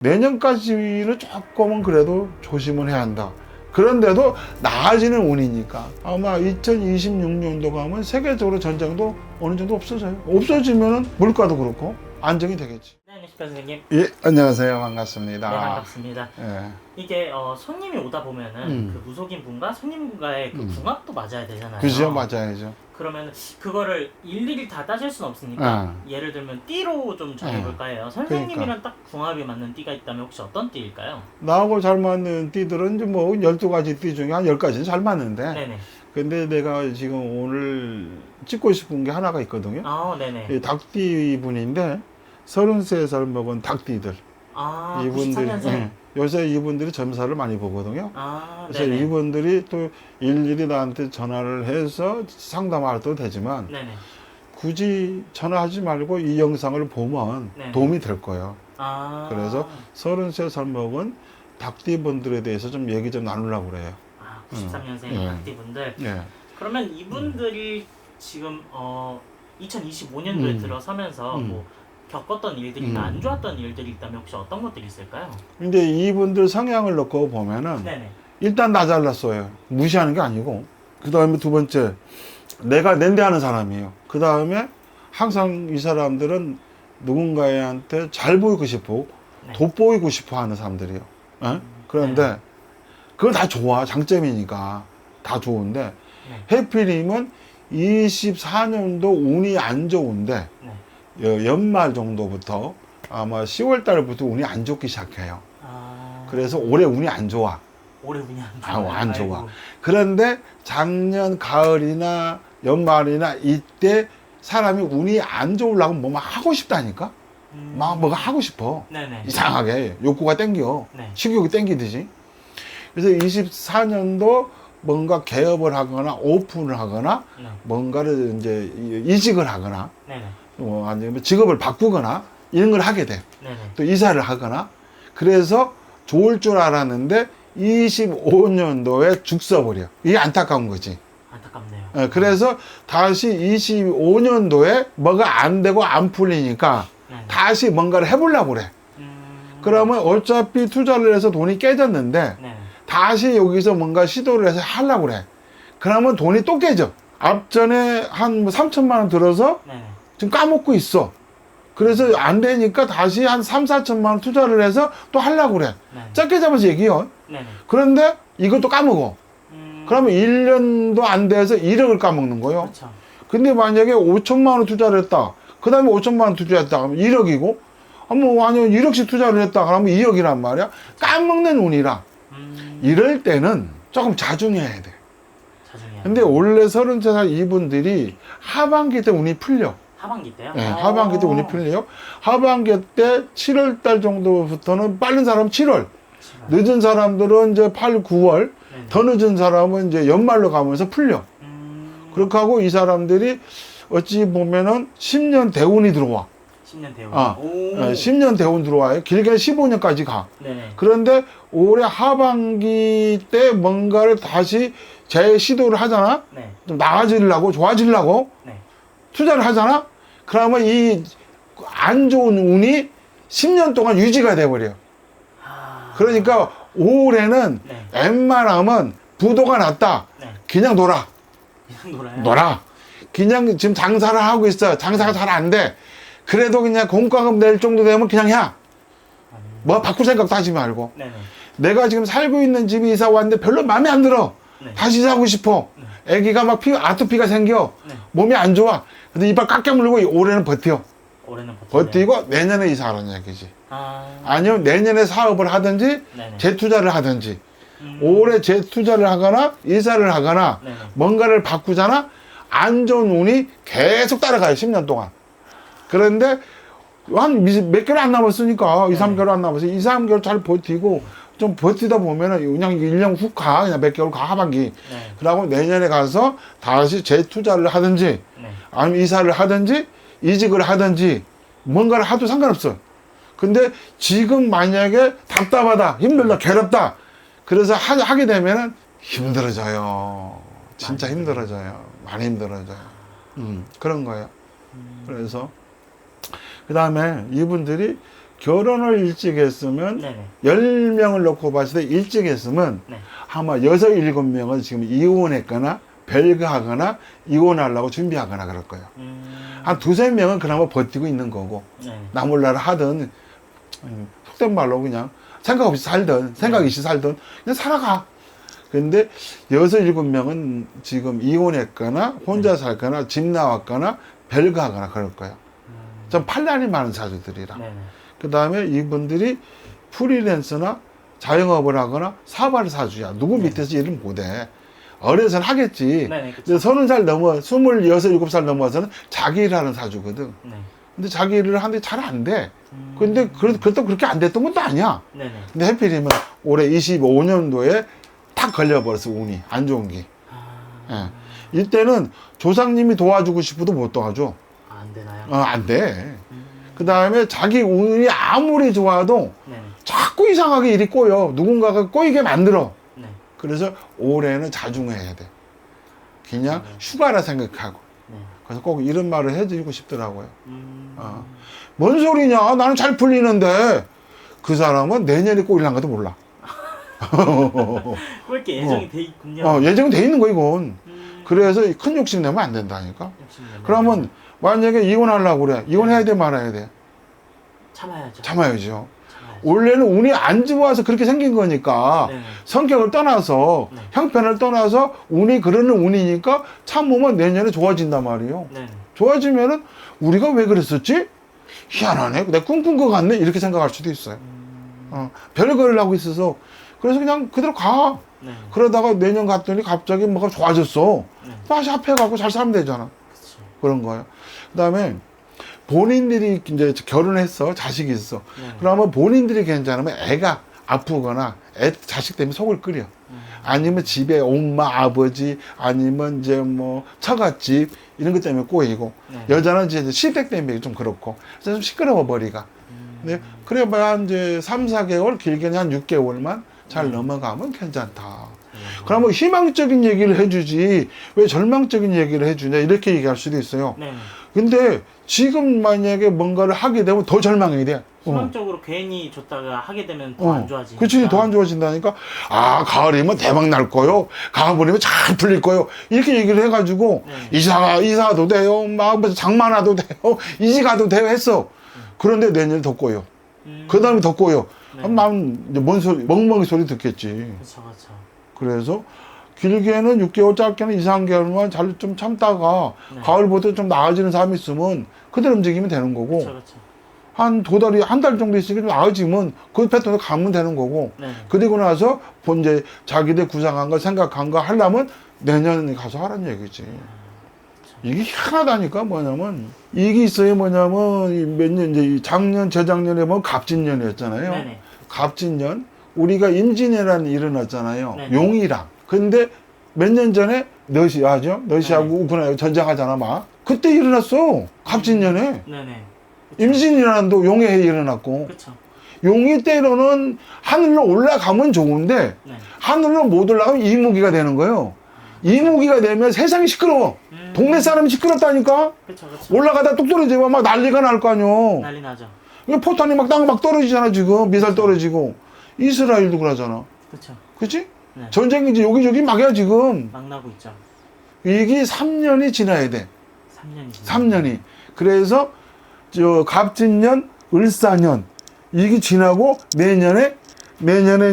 내년까지는 조금은 그래도 조심을 해야 한다. 그런데도 나아지는 운이니까 아마 2026년도 가면 세계적으로 전쟁도 어느 정도 없어져요. 없어지면은 물가도 그렇고 안정이 되겠지. 네, 안녕하십니까 선생님. 예, 안녕하세요. 반갑습니다. 네, 반갑습니다. 예. 이게 손님이 오다 보면은 그 무속인 분과 손님 분과의 그 궁합도 맞아야 되잖아요. 그죠, 맞아야죠. 그러면 그거를 일일이 다 따질 수는 없으니까 예를 들면 띠로 좀 정해볼까 해요. 선생님이랑 딱 궁합이 맞는 띠가 있다면 혹시 어떤 띠일까요? 나하고 잘 맞는 띠들은 이제 뭐 12가지 띠 중에 한 10가지는 잘 맞는데 네네. 근데 내가 지금 오늘 찍고 싶은 게 하나가 있거든요. 아, 네네. 이 닭띠 분인데 33살 먹은 닭띠들. 아, 이분들이 93년생. 요새 이분들이 점사를 많이 보거든요. 아, 그래서 네네. 이분들이 또 일일이 나한테 전화를 해서 상담할도 되지만 네네. 굳이 전화하지 말고 이 영상을 보면 네네. 도움이 될 거예요. 아. 그래서 33살 먹은 닭띠 분들에 대해서 좀 얘기 좀 나누려고 그래요. 아, 93년생 예. 닭띠 분들. 예. 그러면 이분들이 지금 2025년도에 들어서면서 뭐 겪었던 일들이나 안 좋았던 일들이 있다면 혹시 어떤 것들이 있을까요? 근데 이분들 성향을 놓고 보면은 네네. 일단 나 잘났어요. 무시하는 게 아니고. 그 다음에 두 번째, 내가 낸대하는 사람이에요. 그 다음에 항상 이 사람들은 누군가한테 잘 보이고 싶고 네. 돋보이고 싶어 하는 사람들이에요. 예? 그런데 그거 다 좋아. 장점이니까. 다 좋은데 네. 해필이면 24년도 운이 안 좋은데 네. 연말 정도부터 아마 10월 달부터 운이 안 좋기 시작해요. 아. 그래서 올해 운이 안 좋아. 올해 운이 안 좋아요. 안 좋아. 아이고. 그런데 작년 가을이나 연말이나 이때 사람이 운이 안 좋으려면 뭐만 하고 싶다니까? 막 뭐가 하고 싶어. 네네. 이상하게 욕구가 땡겨. 네. 식욕이 땡기듯이. 그래서 24년도 뭔가 개업을 하거나 오픈을 하거나 네. 뭔가를 이제 이직을 하거나 네네. 아니면 직업을 바꾸거나 이런 걸 하게 돼. 네네. 또 이사를 하거나. 그래서 좋을 줄 알았는데 25년도에 죽 써버려. 이게 안타까운 거지. 안타깝네요. 그래서 다시 25년도에 뭐가 안 되고 안 풀리니까 네네. 다시 뭔가를 해보려고 그래. 그러면 어차피 투자를 해서 돈이 깨졌는데 네네. 다시 여기서 뭔가 시도를 해서 하려고 그래. 그러면 돈이 또 깨져. 앞전에 한 3천만 원 들어서 네네. 지금 까먹고 있어. 그래서 안 되니까 다시 한 3, 4천만 원 투자를 해서 또 하려고 그래. 네네. 짧게 잡아서 얘기해요. 네네. 그런데 이것도 까먹어. 그러면 1년도 안 돼서 1억을 까먹는 거예요. 그렇죠. 근데 만약에 5천만 원 투자를 했다. 그 다음에 5천만 원 투자했다. 그러면 1억이고, 뭐, 아니면 1억씩 투자를 했다. 그러면 2억이란 말이야. 까먹는 운이라. 이럴 때는 조금 자중해야 돼. 자중해야 근데 원래 33살 이분들이 하반기 때 운이 풀려. 하반기 때요? 네, 하반기 때 운이 풀려요. 하반기 때 7월 달 정도부터는 빠른 사람 7월, 늦은 사람들은 이제 8, 9월, 네네. 더 늦은 사람은 이제 연말로 가면서 풀려. 그렇게 하고 이 사람들이 어찌 보면은 10년 대운이 들어와. 10년 대운. 네, 10년 대운 들어와요. 길게 15년까지 가. 네네. 그런데 올해 하반기 때 뭔가를 다시 재시도를 하잖아? 네. 좀 나아지려고, 좋아지려고 네. 투자를 하잖아? 그러면 이 안 좋은 운이 10년 동안 유지가 돼버려. 아. 그러니까 올해는 네. 웬만하면 부도가 났다. 네. 그냥 놀아. 그냥 놀아요? 놀아. 그냥 지금 장사를 하고 있어. 장사가 잘 안 돼. 그래도 그냥 공과금 낼 정도 되면 그냥 해. 뭐 바꿀 생각도 하지 말고. 네네. 내가 지금 살고 있는 집이 이사 왔는데 별로 마음에 안 들어. 네. 다시 이사하고 싶어. 애기가 막 아토피가 생겨. 네. 몸이 안 좋아. 근데 이빨 깎여 물고 올해는 버텨. 올해는 버티네. 버티고 내년에 이사하라는 얘기지. 아. 아니면 내년에 사업을 하든지 네네. 재투자를 하든지 올해 재투자를 하거나 이사를 하거나 네네. 뭔가를 바꾸잖아. 안 좋은 운이 계속 따라가요. 10년 동안. 그런데 한 몇 개월 안 남았으니까 2, 3개월 안 남았어. 2, 3개월 잘 버티고 좀 버티다 보면은 그냥 1년 훅 가. 그냥 몇 개월 가 하반기. 네. 그러고 내년에 가서 다시 재투자를 하든지 네. 아니면 이사를 하든지 이직을 하든지 뭔가를 하도 상관없어. 근데 지금 만약에 답답하다, 힘들다, 괴롭다. 그래서 하게 되면은 힘들어져요. 진짜 힘들어져요. 많이 힘들어져요. 그런 거예요. 그래서 그 다음에 이분들이 결혼을 일찍 했으면 네네. 10명을 놓고 봤을 때 일찍 했으면 네. 아마 6, 7명은 지금 이혼했거나 별거하거나 이혼하려고 준비하거나 그럴 거예요. 한 2, 3명은 그나마 버티고 있는 거고 네. 나 몰라라 하든 속된 말로 그냥 생각 없이 살든 생각 없이 살든 그냥 살아가. 근데 6, 7명은 지금 이혼했거나 혼자 살거나 집 나왔거나 별거하거나 그럴 거예요. 좀 판단이 많은 사주들이라. 네네. 그 다음에 이분들이 프리랜서나 자영업을 하거나 사발 사주야. 누구 밑에서 일을 못해. 어려서는 하겠지. 네네. 근데 30살 넘어, 26, 7살 넘어서는 자기 일하는 사주거든. 네. 근데 자기 일을 하는데 잘 안 돼. 근데 그렇다고 그렇게 안 됐던 것도 아니야. 네네. 근데 해필이면 올해 25년도에 탁 걸려버렸어, 운이. 안 좋은 게. 예. 이때는 조상님이 도와주고 싶어도 못 도와줘. 안 되나요? 안 돼. 그 다음에 자기 운이 아무리 좋아도 네네. 자꾸 이상하게 일이 꼬여. 누군가가 꼬이게 만들어. 네. 그래서 올해는 자중해야 돼. 그냥 휴가라 생각하고. 네. 그래서 꼭 이런 말을 해드리고 싶더라고요. 뭔 소리냐? 나는 잘 풀리는데 그 사람은 내년에 꼬일란 것도 몰라. 그렇게 예정이 돼 있군요. 예정은 돼 있는 거 이건. 그래서 큰 욕심 내면 안 된다니까. 욕심내면 그러면 만약에 이혼하려고 그래. 이혼해야 돼 말아야 돼. 참아야죠. 참아야죠. 원래는 운이 안 좋아서 그렇게 생긴 거니까 네네. 성격을 떠나서 네. 형편을 떠나서 운이 그러는 운이니까 참으면 내년에 좋아진단 말이에요. 네네. 좋아지면은 우리가 왜 그랬었지? 희한하네. 내가 꿈꾼 것 같네. 이렇게 생각할 수도 있어요. 별거를 하고 있어서 그래서 그냥 그대로 가. 네. 그러다가 내년 갔더니 갑자기 뭐가 좋아졌어. 네. 다시 합해가고 잘 살면 되잖아. 그치. 그런 거예요. 그 다음에 본인들이 이제 결혼했어. 자식이 있어. 네. 그러면 본인들이 괜찮으면 애가 아프거나 자식 때문에 속을 끓여. 아니면 집에 엄마, 아버지, 아니면 이제 뭐 처갓집 이런 것 때문에 꼬이고. 네. 여자는 이제 시댁 때문에 좀 그렇고. 그래서 좀 시끄러워, 머리가. 근데 그래봐야 이제 3, 4개월, 길게는 한 6개월만 잘 넘어가면 괜찮다. 그러면 희망적인 얘기를 해주지 왜 절망적인 얘기를 해주냐 이렇게 얘기할 수도 있어요. 네. 근데 지금 만약에 뭔가를 하게 되면 더 절망이 돼. 희망적으로 괜히 줬다가 하게 되면 더 안 좋아지니까. 그치, 더 안 좋아진다니까. 가을이면 대박 날 거요. 가을이면 잘 풀릴 거요. 이렇게 얘기를 해가지고, 네. 이사도 돼요. 막, 장만화도 돼요. 이직 가도 돼요. 했어. 그런데 내년에 더 꼬여. 그 다음에 더 꼬여. 네. 그럼 난 이제 뭔 소리, 멍멍이 소리 듣겠지. 그쵸, 그쵸. 그래서 길게는 6개월, 짧게는 2, 3개월만 잘 좀 참다가 네. 가을보다 좀 나아지는 사람이 있으면 그대로 움직이면 되는 거고. 그쵸, 그쵸. 한 2달이, 한 달 정도 있으니까 좀 나아지면 그 패턴을 가면 되는 거고. 네. 그리고 나서 이제 자기들 구상한 거, 생각한 거 하려면 내년에 가서 하라는 얘기지. 이게 희한하다니까 뭐냐면, 이게 있어요 뭐냐면, 몇 년, 이제 작년, 재작년에 보면 갑진년이었잖아요. 네네. 갑진년. 우리가 임진왜란이 일어났잖아요. 네네. 용이랑. 근데 몇 년 전에 러시아죠? 러시아하고 우크라이나 전쟁하잖아, 막. 그때 일어났어. 갑진년에. 네네. 임진왜란도 용의 해에 일어났고. 그쵸. 용이 때로는 하늘로 올라가면 좋은데 네. 하늘로 못 올라가면 이무기가 되는 거예요. 이무기가 되면 세상이 시끄러워. 동네 사람이 시끄럽다니까. 그쵸, 그쵸. 올라가다 뚝 떨어지면 막 난리가 날 거 아니야. 난리 나죠. 이게 포탄이 막 땅 막 떨어지잖아 지금. 미사일 떨어지고. 이스라엘도 그러잖아. 그쵸. 그치? 네. 전쟁이 이제 여기저기 막이야 지금. 막 나고 있죠. 이게 3년이 지나야 돼. 3년이 지나. 3년이. 그래서 갑진년, 을사년 이게 지나고 내년에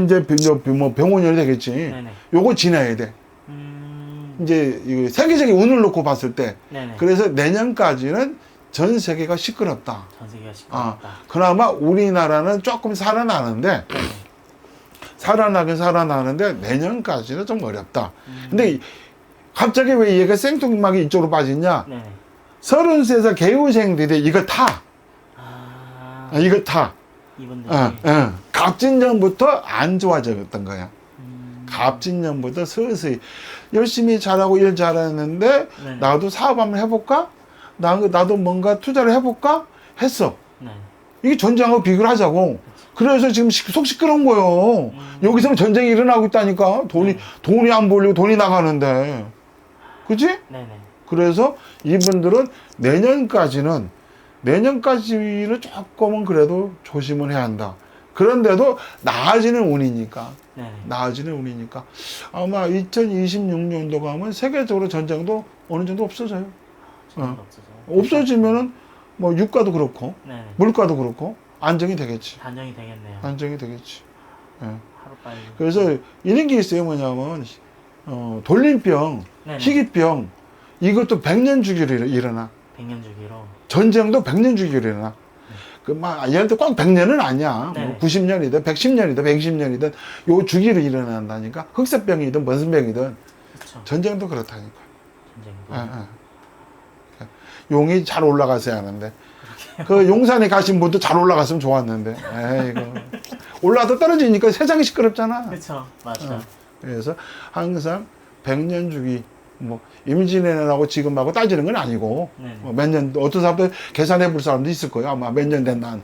이제 뭐 병원년이 되겠지. 네네. 요거 지나야 돼. 이제 이 세계적인 운을 놓고 봤을 때. 네네. 그래서 내년까지는 전 세계가 시끄럽다. 전 세계가 시끄럽다. 그나마 우리나라는 조금 살아나는데 네네. 살아나긴 살아나는데 내년까지는 좀 어렵다. 근데 갑자기 왜 얘가 생뚱맞게 이쪽으로 빠지냐? 네네. 33살 개우생들이 이거 타. 이거 타. 이분들이. 갑진년부터 안 좋아졌던 거야. 갑진년부터 서서히 열심히 잘하고 일 잘했는데 네네. 나도 사업 한번 해볼까? 나도 뭔가 투자를 해볼까? 했어. 네. 이게 전쟁하고 비교를 하자고. 그래서 지금 속 시끄러운 거예요. 여기서는 전쟁이 일어나고 있다니까. 돈이 안 벌리고 돈이 나가는데. 그치? 네네. 그래서 이분들은 내년까지는 내년까지는 조금은 그래도 조심을 해야 한다. 그런데도 나아지는 운이니까. 네. 나아지는 운이니까. 아마 2026년도 가면 세계적으로 전쟁도 어느 정도 없어져요. 전쟁도 없어져요. 없어지면은 뭐 유가도 그렇고 네. 물가도 그렇고 안정이 되겠지. 단정이 되겠네요. 안정이 되겠지. 예. 하루빨리. 그래서 이런 게 있어요. 뭐냐면 돌림병, 네네. 희귀병 이것도 100년 주기로 일어나. 100년 주기로. 전쟁도 100년 주기로 일어나. 막 예를 들어 꼭 100년은 아니야. 네. 뭐 90년이든 110년이든 120년이든 요 주기로 일어난다니까. 흑사병이든 뭔병이든 그렇죠. 전쟁도 그렇다니까. 전쟁도. 용이 잘 올라갔어야 하는데. 그 용산에 가신 분도 잘 올라갔으면 좋았는데. 에이고. 올라도 떨어지니까 세상이 시끄럽잖아. 그렇죠. 맞아. 그래서 항상 100년 주기, 뭐, 임진왜란하고 지금하고 따지는 건 아니고, 네. 뭐 몇 년, 어떤 사람들 계산해 볼 사람도 있을 거예요. 아마 몇 년 된 난.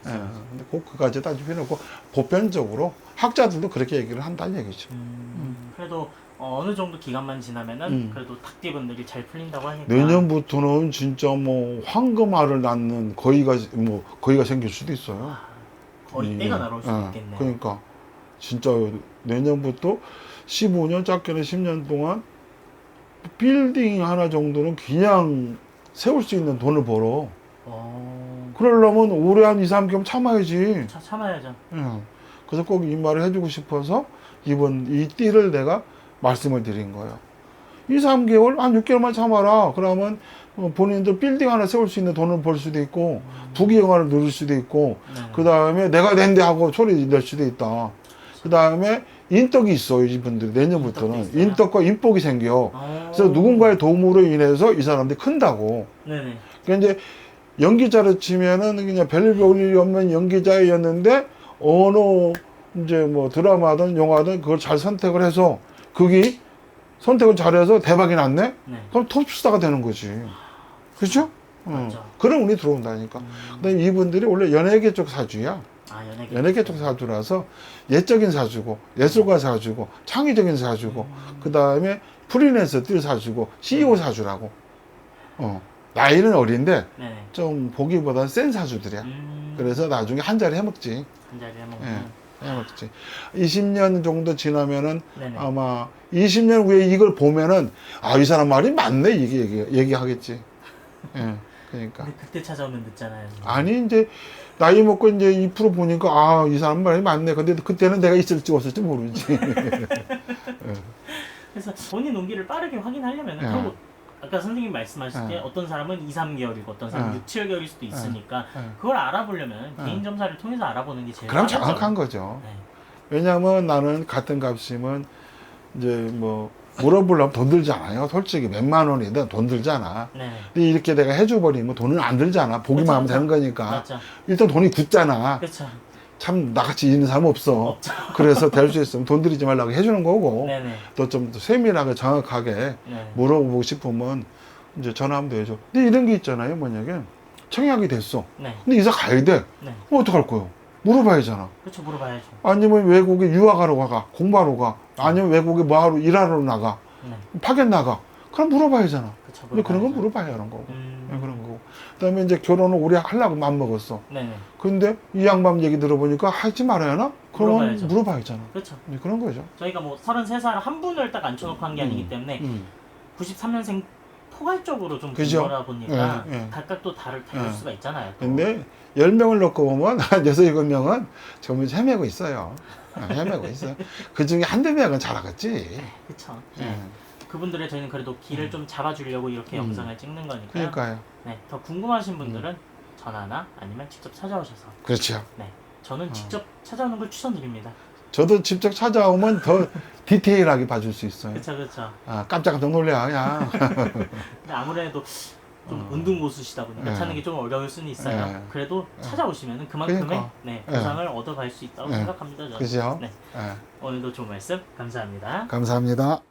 근데 그까지 따질 필요 없고, 보편적으로 학자들도 그렇게 얘기를 한다는 얘기죠. 그래도 어느 정도 기간만 지나면은 그래도 닭띠분들이 잘 풀린다고 하니까. 내년부터는 진짜 뭐, 황금알을 낳는 거의가 생길 수도 있어요. 거의 때가 날아올 수도 있겠네요. 그러니까, 진짜 내년부터 15년, 작게는 10년 동안 빌딩 하나 정도는 그냥 세울 수 있는 돈을 벌어. 그러려면 올해 한 2, 3개월 참아야지. 참아야죠. 그래서 꼭 이 말을 해주고 싶어서 이번 이 띠를 내가 말씀을 드린 거예요. 2, 3개월, 한 6개월만 참아라. 그러면 본인도 빌딩 하나 세울 수 있는 돈을 벌 수도 있고, 부귀영화를 누릴 수도 있고, 그 다음에 내가 낸데 하고 소리 낼 수도 있다. 그 다음에 인덕이 있어, 이분들이 내년부터는. 인덕과 인복이 생겨. 그래서 누군가의 도움으로 인해서 이 사람들이 큰다고. 네네. 그러니까 이제 연기자로 치면은 그냥 별별 일이 없는 연기자였는데 어느 이제 뭐 드라마든 영화든 그걸 잘 선택을 해서 그게 선택을 잘해서 대박이 났네? 네. 그럼 톱스타가 되는 거지. 그렇죠? 맞죠. 그런 운이 들어온다니까. 근데 이분들이 원래 연예계 쪽 사주야. 연예계 쪽 사주라서 예적인 사주고 예술가 사주고 창의적인 사주고 그 다음에 프리랜서 뛸 사주고 CEO 사주라고. 나이는 어린데 네네. 좀 보기보다는 센 사주들이야. 그래서 나중에 한 자리 해먹지. 한 자리 해먹는. 해먹지. 20년 정도 지나면은 네네. 아마 20년 후에 이걸 보면은 이 사람 말이 맞네 이게 얘기하겠지. 그러니까. 근데 그때 찾아오면 늦잖아요. 아니 이제 나이 먹고 이제 2% 보니까 이 사람 말이 맞네. 근데 그때는 내가 있을지 없을지 모르지. 그래서 본인 운기를 빠르게 확인하려면 그리고 아까 선생님 말씀하실 때 어떤 사람은 2, 3개월이고 어떤 사람은 6, 7개월일 수도 있으니까 그걸 알아보려면 개인 점사를 통해서 알아보는 게 제일 그럼 빠르죠. 정확한 거죠. 네. 왜냐하면 나는 같은 값이면 이제 뭐 물어보려면 돈 들잖아요. 솔직히 몇만 원이든 돈 들잖아. 네. 근데 이렇게 내가 해줘버리면 돈은 안 들잖아. 보기만 하면 되는 거니까. 맞죠. 일단 돈이 굳잖아. 그렇죠. 참 나같이 있는 사람 없어. 없죠. 그래서 될 수 있으면 돈 들이지 말라고 해주는 거고 네네. 또 좀 세밀하게 정확하게 네. 물어보고 싶으면 이제 전화하면 되죠. 근데 이런 게 있잖아요. 뭐냐면 청약이 됐어. 네. 근데 이사 가야 돼. 네. 그럼 어떡할 거예요? 물어봐야잖아. 그렇죠. 물어봐야죠. 아니면 외국에 유학하러 가, 공부하러 가. 아니면 외국에 뭐 하러 일하러 나가. 네. 파견 나가. 그럼 물어봐야잖아. 그렇죠. 근데 그런 건 물어봐야 하는 거고. 그런 거고. 그 다음에 이제 결혼을 오래 하려고 맘먹었어. 네네. 근데 이 양반 얘기 들어보니까 하지 말아야 하나? 그러면 물어봐야죠. 물어봐야잖아. 그렇죠. 네, 그런 거죠. 저희가 뭐 33살 한 분을 딱 앉혀놓고 한 게 아니기 때문에 93년생 포괄적으로 좀 그죠? 보다 보니까 예. 각각 또 다를 수가 있잖아요. 또. 근데 10명을 넣고 보면 한 6, 7명은 전부 헤매고 있어요. 헤매고 있어요. 그 중에 한두 명은 잘하겠지. 그쵸. 예. 네. 그분들의 저희는 그래도 길을 좀 잡아주려고 이렇게 영상을 찍는 거니까요. 그러니까요. 네, 더 궁금하신 분들은 전화나 아니면 직접 찾아오셔서. 그렇죠. 네, 저는 직접 찾아오는 걸 추천드립니다. 저도 직접 찾아오면 더 디테일하게 봐줄 수 있어요. 그렇죠. 깜짝깜짝 놀래, 야. 근데 아무래도 좀 운동 고수시다 보니까 네. 찾는 게 좀 어려울 수는 있어요. 네. 그래도 찾아오시면 그만큼의 그러니까. 보상을 얻어갈 수 있다고 네. 생각합니다. 저는. 그죠? 네. 오늘도 좋은 말씀 감사합니다. 감사합니다.